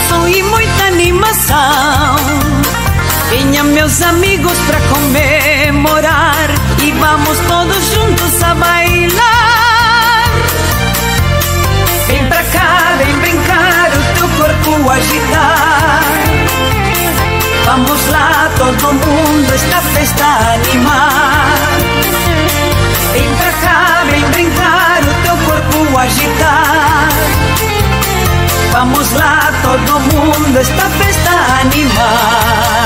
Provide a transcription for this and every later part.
som e muita animação. Venham meus amigos pra comemorar e vamos todos juntos a bailar. Vem pra cá, vem brincar, o teu corpo agitar. Vamos lá, todo mundo, esta festa animar. Vem pra cá, vem brincar, o teu corpo agitar. Vamos lá, todo mundo, esta festa animar.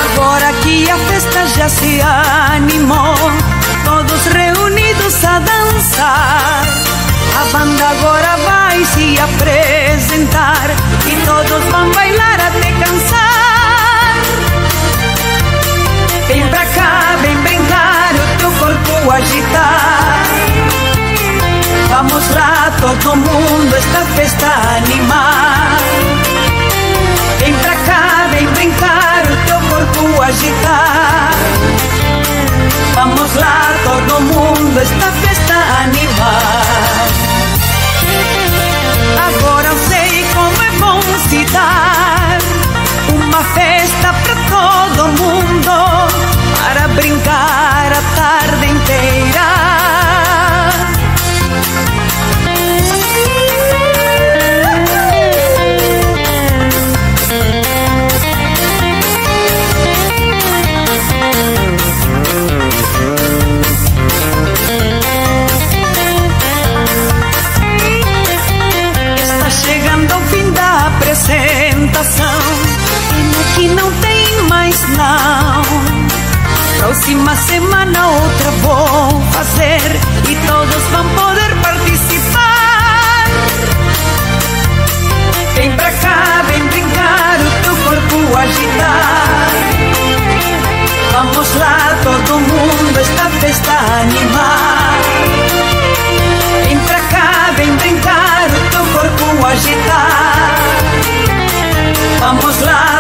Agora que a festa já se animou, todos reunidos a dançar. A banda agora vai se apresentar e todos vão bailar até cansar. Vem pra cá, vem brincar, o teu corpo agitar. Vamos lá, todo mundo, esta festa animar. Vem pra cá, vem brincar, o teu corpo agitar. Vamos lá, todo mundo, esta festa animar. Agora eu sei como é bom se dar uma festa pra todo mundo, para brincar a tarde inteira. Apresentação, pena que não tem mais não. Próxima semana outra vou fazer e todos vão poder participar. Vem pra cá, vem brincar, o teu corpo agitar. Vamos lá, todo mundo, esta festa animar. Vem pra cá, vem brincar, o teu corpo agitar. Vamos lá,